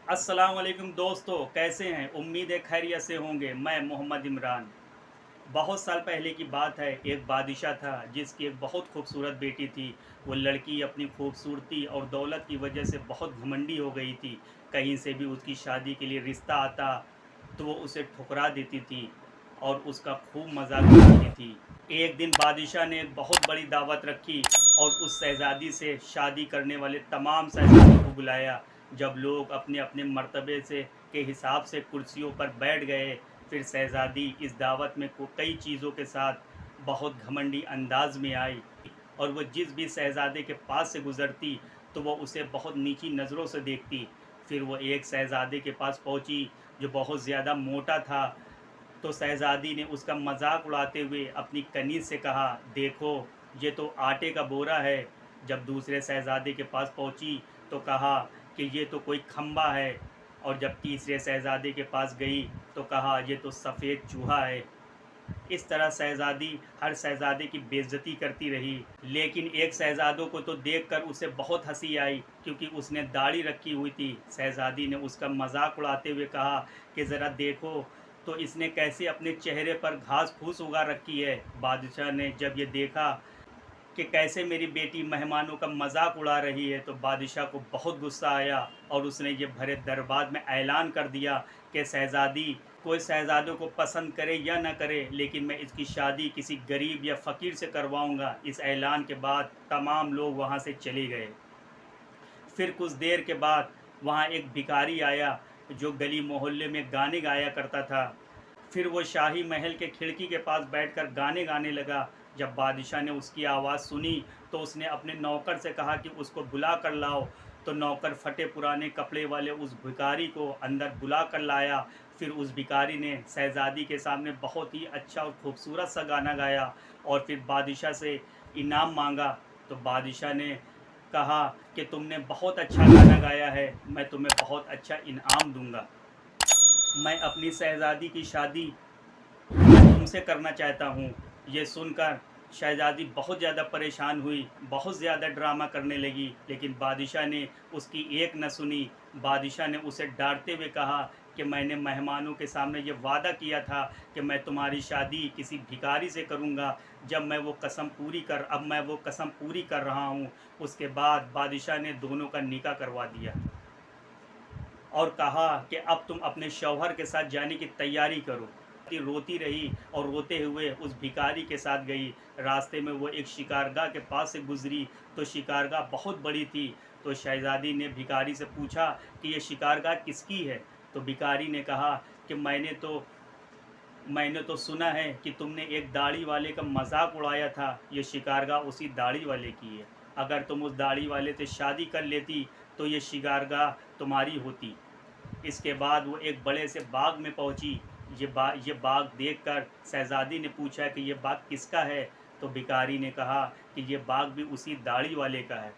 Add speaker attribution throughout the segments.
Speaker 1: अस्सलाम वालेकुम दोस्तों, कैसे हैं? उम्मीद है खैरियत से होंगे। मैं मोहम्मद इमरान। बहुत साल पहले की बात है, एक बादशाह था जिसकी एक बहुत खूबसूरत बेटी थी। वो लड़की अपनी खूबसूरती और दौलत की वजह से बहुत घमंडी हो गई थी। कहीं से भी उसकी शादी के लिए रिश्ता आता तो वो उसे ठुकरा देती थी और उसका खूब मजाक उड़ाती थी। एक दिन बादशाह ने एक बहुत बड़ी दावत रखी और उस शहजादी से शादी करने वाले तमाम शहजादों को बुलाया। जब लोग अपने अपने मर्तबे से के हिसाब से कुर्सियों पर बैठ गए, फिर शहजादी इस दावत में कई चीज़ों के साथ बहुत घमंडी अंदाज में आई और वो जिस भी शहजादे के पास से गुज़रती तो वो उसे बहुत नीची नज़रों से देखती। फिर वो एक शहजादे के पास पहुंची जो बहुत ज़्यादा मोटा था। तो शहजादी ने उसका मजाक उड़ाते हुए अपनी कनीज़ से कहा, देखो ये तो आटे का बोरा है। जब दूसरे शहजादे के पास पहुंची तो कहा कि ये तो कोई खंबा है। और जब तीसरे शहजादे के पास गई तो कहा ये तो सफ़ेद चूहा है। इस तरह शहजादी हर शहजादे की बेइज्जती करती रही। लेकिन एक शहजादों को तो देखकर उसे बहुत हंसी आई, क्योंकि उसने दाढ़ी रखी हुई थी। शहजादी ने उसका मजाक उड़ाते हुए कहा कि ज़रा देखो तो इसने कैसे अपने चेहरे पर घास फूस उगा रखी है। बादशाह ने जब ये देखा कि कैसे मेरी बेटी मेहमानों का मजाक उड़ा रही है तो बादशाह को बहुत गुस्सा आया और उसने ये भरे दरबार में ऐलान कर दिया कि शहजादी कोई शहजादों को पसंद करे या न करे, लेकिन मैं इसकी शादी किसी गरीब या फ़कीर से करवाऊंगा। इस ऐलान के बाद तमाम लोग वहाँ से चले गए। फिर कुछ देर के बाद वहाँ एक भिखारी आया जो गली मोहल्ले में गाने गाया करता था। फिर वो शाही महल के खिड़की के पास बैठकर गाने गाने लगा। जब बादशाह ने उसकी आवाज़ सुनी तो उसने अपने नौकर से कहा कि उसको बुला कर लाओ। तो नौकर फटे पुराने कपड़े वाले उस भिखारी को अंदर बुला कर लाया। फिर उस भिखारी ने शहजादी के सामने बहुत ही अच्छा और खूबसूरत सा गाना गाया और फिर बादशाह से इनाम मांगा। तो बादशाह ने कहा कि तुमने बहुत अच्छा गाना गाया है, मैं तुम्हें बहुत अच्छा इनाम दूंगा। मैं अपनी शहजादी की शादी तुमसे करना चाहता हूँ। ये सुनकर शहजादी बहुत ज़्यादा परेशान हुई, बहुत ज़्यादा ड्रामा करने लगी, लेकिन बादशाह ने उसकी एक न सुनी। बादशाह ने उसे डांटते हुए कहा कि मैंने मेहमानों के सामने ये वादा किया था कि मैं तुम्हारी शादी किसी भिखारी से करूँगा। अब मैं वो कसम पूरी कर रहा हूँ। उसके बाद बादशाह ने दोनों का निकाह करवा दिया और कहा कि अब तुम अपने शौहर के साथ जाने की तैयारी करो। रोती रही और रोते हुए उस भिखारी के साथ गई। रास्ते में वो एक शिकारगाह के पास से गुजरी तो शिकारगाह बहुत बड़ी थी। तो शहजादी ने भिखारी से पूछा कि ये शिकारगाह किसकी है। तो भिखारी ने कहा कि मैंने तो सुना है कि तुमने एक दाढ़ी वाले का मजाक उड़ाया था। ये शिकारगाह उसी दाढ़ी वाले की है। अगर तुम उस दाढ़ी वाले से शादी कर लेती तो ये शिकारगाह तुम्हारी होती। इसके बाद वो एक बड़े से बाग में पहुंची। ये बाग देखकर शहजादी ने पूछा कि ये बाग किसका है। तो भिखारी ने कहा कि ये बाग भी उसी दाढ़ी वाले का है।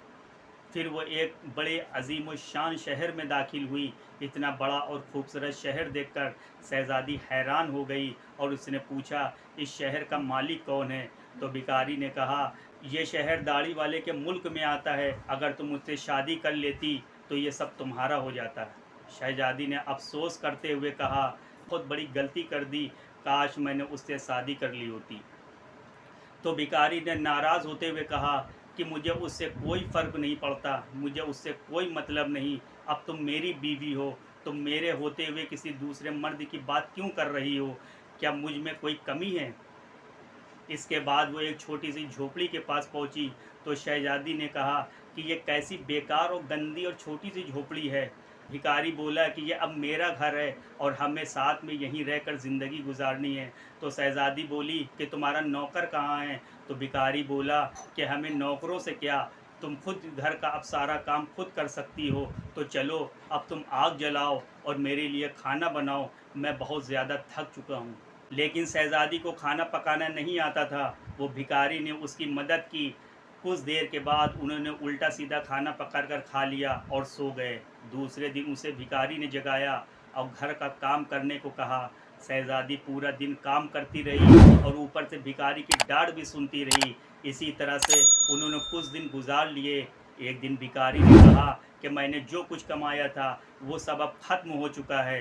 Speaker 1: फिर वो एक बड़े अजीम व शान शहर में दाखिल हुई। इतना बड़ा और खूबसूरत शहर देखकर शहजादी हैरान हो गई और उसने पूछा, इस शहर का मालिक कौन है। तो भिखारी ने कहा, ये शहर दाढ़ी वाले के मुल्क में आता है। अगर तुम मुझसे शादी कर लेती तो ये सब तुम्हारा हो जाता है। शहजादी ने अफसोस करते हुए कहा, बहुत बड़ी गलती कर दी, काश मैंने उससे शादी कर ली होती। तो भिखारी ने नाराज़ होते हुए कहा कि मुझे उससे कोई फ़र्क नहीं पड़ता, मुझे उससे कोई मतलब नहीं। अब तुम मेरी बीवी हो, तुम मेरे होते हुए किसी दूसरे मर्द की बात क्यों कर रही हो? क्या मुझ में कोई कमी है? इसके बाद वो एक छोटी सी झोपड़ी के पास पहुंची। तो शहजादी ने कहा कि ये कैसी बेकार और गंदी और छोटी सी झोपड़ी है। भिखारी बोला कि ये अब मेरा घर है और हमें साथ में यहीं रहकर ज़िंदगी गुजारनी है। तो शहजादी बोली कि तुम्हारा नौकर कहाँ है। तो भिखारी बोला कि हमें नौकरों से क्या, तुम खुद घर का अब सारा काम खुद कर सकती हो। तो चलो अब तुम आग जलाओ और मेरे लिए खाना बनाओ, मैं बहुत ज़्यादा थक चुका हूँ। लेकिन शहजादी को खाना पकाना नहीं आता था। वो भिखारी ने उसकी मदद की। कुछ देर के बाद उन्होंने उल्टा सीधा खाना पका कर खा लिया और सो गए। दूसरे दिन उसे भिखारी ने जगाया और घर का काम करने को कहा। शहजादी पूरा दिन काम करती रही और ऊपर से भिखारी की डांट भी सुनती रही। इसी तरह से उन्होंने कुछ दिन गुजार लिए। एक दिन भिखारी ने कहा कि मैंने जो कुछ कमाया था वो सब अब खत्म हो चुका है,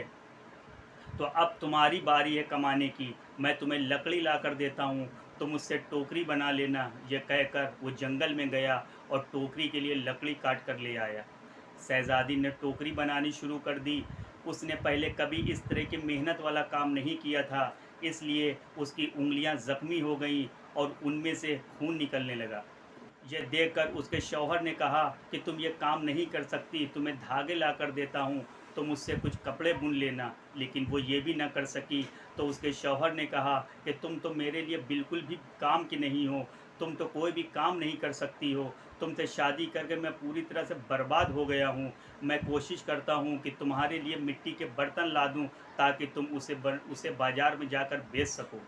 Speaker 1: तो अब तुम्हारी बारी है कमाने की। मैं तुम्हें लकड़ी ला कर देता हूँ, तुम उससे टोकरी बना लेना। यह कहकर वो जंगल में गया और टोकरी के लिए लकड़ी काट कर ले आया। शहज़ादी ने टोकरी बनानी शुरू कर दी। उसने पहले कभी इस तरह की मेहनत वाला काम नहीं किया था, इसलिए उसकी उंगलियां ज़ख्मी हो गईं और उनमें से खून निकलने लगा। यह देखकर उसके शौहर ने कहा कि तुम ये काम नहीं कर सकती, तुम्हें धागे ला कर देता हूँ, तुम मुझसे कुछ कपड़े बुन लेना। लेकिन वो ये भी ना कर सकी। तो उसके शौहर ने कहा कि तुम तो मेरे लिए बिल्कुल भी काम की नहीं हो, तुम तो कोई भी काम नहीं कर सकती हो, तुमसे शादी करके मैं पूरी तरह से बर्बाद हो गया हूँ। मैं कोशिश करता हूँ कि तुम्हारे लिए मिट्टी के बर्तन ला दूँ ताकि तुम उसे बाज़ार में जाकर बेच सको।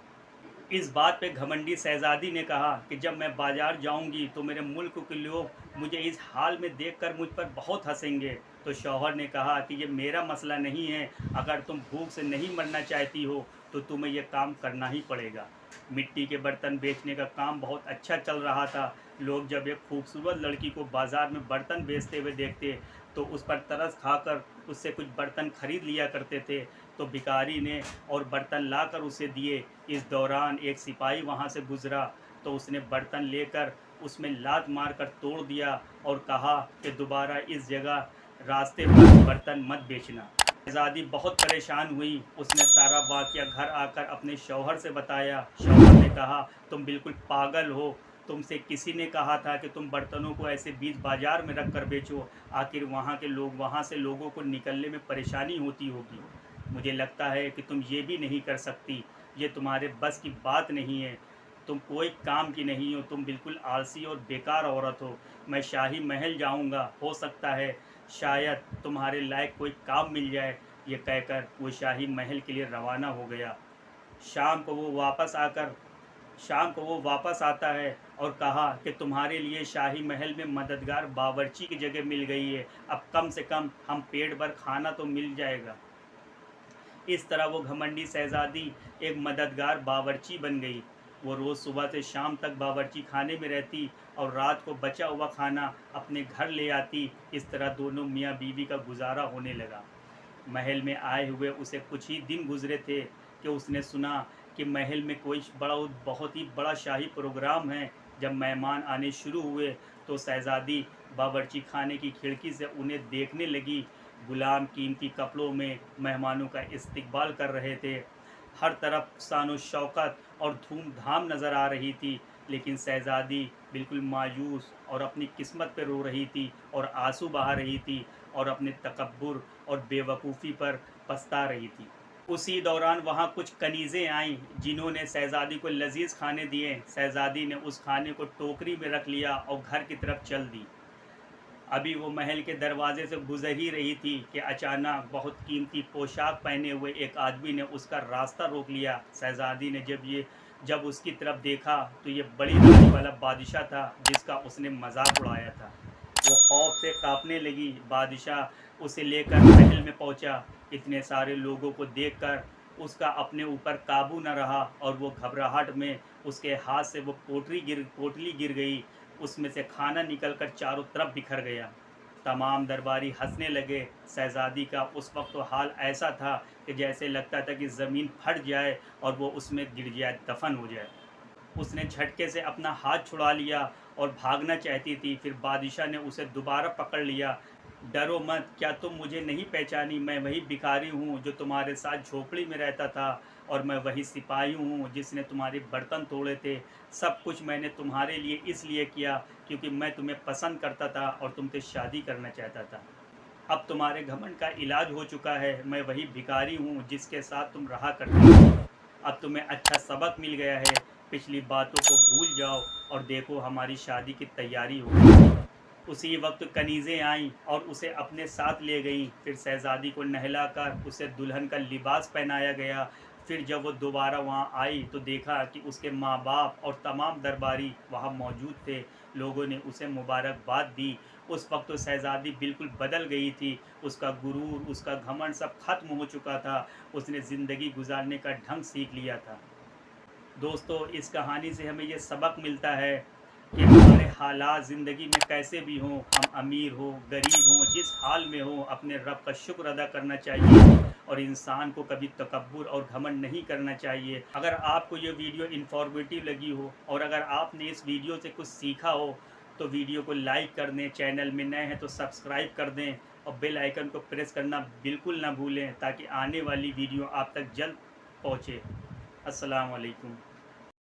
Speaker 1: इस बात पे घमंडी शहज़ादी ने कहा कि जब मैं बाज़ार जाऊंगी तो मेरे मुल्क के लोग मुझे इस हाल में देखकर मुझ पर बहुत हंसेंगे। तो शौहर ने कहा कि ये मेरा मसला नहीं है, अगर तुम भूख से नहीं मरना चाहती हो तो तुम्हें यह काम करना ही पड़ेगा। मिट्टी के बर्तन बेचने का काम बहुत अच्छा चल रहा था। लोग जब एक खूबसूरत लड़की को बाज़ार में बर्तन बेचते हुए देखते तो उस पर तरस खाकर उससे कुछ बर्तन खरीद लिया करते थे। तो भिखारी ने और बर्तन लाकर उसे दिए। इस दौरान एक सिपाही वहां से गुजरा तो उसने बर्तन लेकर उसमें लात मारकर तोड़ दिया और कहा कि दोबारा इस जगह रास्ते पर बर्तन मत बेचना। शहजादी बहुत परेशान हुई। उसने सारा वाकया घर आकर अपने शौहर से बताया। शौहर ने कहा तुम बिल्कुल पागल हो, तुमसे किसी ने कहा था कि तुम बर्तनों को ऐसे बीच बाजार में रख कर बेचो, आखिर वहाँ से लोगों को निकलने में परेशानी होती होगी। मुझे लगता है कि तुम ये भी नहीं कर सकती, ये तुम्हारे बस की बात नहीं है, तुम कोई काम की नहीं हो, तुम बिल्कुल आलसी और बेकार औरत हो। मैं शाही महल जाऊंगा, हो सकता है शायद तुम्हारे लायक कोई काम मिल जाए। ये कहकर वो शाही महल के लिए रवाना हो गया। शाम को वो वापस आकर शाम को वो वापस आता है और कहा कि तुम्हारे लिए शाही महल में मददगार बावर्ची की जगह मिल गई है, अब कम से कम हम पेट भर खाना तो मिल जाएगा। इस तरह वो घमंडी शहज़ादी एक मददगार बावर्ची बन गई। वो रोज़ सुबह से शाम तक बावर्ची खाने में रहती और रात को बचा हुआ खाना अपने घर ले आती। इस तरह दोनों मियाँ बीवी का गुजारा होने लगा। महल में आए हुए उसे कुछ ही दिन गुजरे थे कि उसने सुना कि महल में कोई बहुत ही बड़ा शाही प्रोग्राम है। जब मेहमान आने शुरू हुए तो शहज़ादी बावर्ची खाने की खिड़की से उन्हें देखने लगी। गुलाम कीमती कपड़ों में मेहमानों का इस्तकबाल कर रहे थे। हर तरफ शान शौकत और धूम-धाम नज़र आ रही थी, लेकिन शहज़ादी बिल्कुल मायूस और अपनी किस्मत पे रो रही थी और आंसू बहा रही थी और अपने तकब्बुर और बेवकूफ़ी पर पछता रही थी। उसी दौरान वहाँ कुछ कनीज़ें आईं जिन्होंने शहज़ादी को लजीज खाने दिए। शहज़ादी ने उस खाने को टोकरी में रख लिया और घर की तरफ चल दी। अभी वो महल के दरवाजे से गुजर ही रही थी कि अचानक बहुत कीमती पोशाक पहने हुए एक आदमी ने उसका रास्ता रोक लिया। शहज़ादी ने जब उसकी तरफ देखा तो ये बड़ी रानी वाला बादशाह था जिसका उसने मजाक उड़ाया था। वो खौफ से कांपने लगी। बादशाह उसे लेकर महल में पहुंचा। इतने सारे लोगों को देखकर उसका अपने ऊपर काबू न रहा और वो घबराहट में उसके हाथ से वो पोटली गिर गई। उसमें से खाना निकलकर चारों तरफ बिखर गया। तमाम दरबारी हंसने लगे। शहज़ादी का उस वक्त तो हाल ऐसा था कि जैसे लगता था कि ज़मीन फट जाए और वो उसमें गिर जाए, दफन हो जाए। उसने झटके से अपना हाथ छुड़ा लिया और भागना चाहती थी। फिर बादशाह ने उसे दोबारा पकड़ लिया। डरो मत, क्या तुम मुझे नहीं पहचानी? मैं वही भिखारी हूँ जो तुम्हारे साथ झोपड़ी में रहता था, और मैं वही सिपाही हूँ जिसने तुम्हारे बर्तन तोड़े थे। सब कुछ मैंने तुम्हारे लिए इसलिए किया क्योंकि मैं तुम्हें पसंद करता था और तुमसे शादी करना चाहता था। अब तुम्हारे घमंड का इलाज हो चुका है। मैं वही भिखारी हूँ जिसके साथ तुम रहा करते थे। अब तुम्हें अच्छा सबक मिल गया है। पिछली बातों को भूल जाओ और देखो हमारी शादी की तैयारी हो गई। उसी वक्त कनीज़ें आईं और उसे अपने साथ ले गईं। फिर शहज़ादी को नहलाकर उसे दुल्हन का लिबास पहनाया गया। फिर जब वो दोबारा वहाँ आई तो देखा कि उसके माँ बाप और तमाम दरबारी वहाँ मौजूद थे। लोगों ने उसे मुबारकबाद दी। उस वक्त तो शहज़ादी बिल्कुल बदल गई थी। उसका गुरूर, उसका घमंड सब खत्म हो चुका था। उसने ज़िंदगी गुजारने का ढंग सीख लिया था। दोस्तों, इस कहानी से हमें ये सबक मिलता है कि हमारे हालात ज़िंदगी में कैसे भी हों, हम अमीर हो गरीब हों, जिस हाल में हो, अपने रब का शुक्र अदा करना चाहिए और इंसान को कभी तकब्बुर और घमंड नहीं करना चाहिए। अगर आपको ये वीडियो इन्फॉर्मेटिव लगी हो और अगर आपने इस वीडियो से कुछ सीखा हो तो वीडियो को लाइक कर दें, चैनल में नए हैं तो सब्सक्राइब कर दें और बेल आइकन को प्रेस करना बिल्कुल ना भूलें ताकि आने वाली वीडियो आप तक जल्द पहुँचे। अस्सलाम वालेकुम।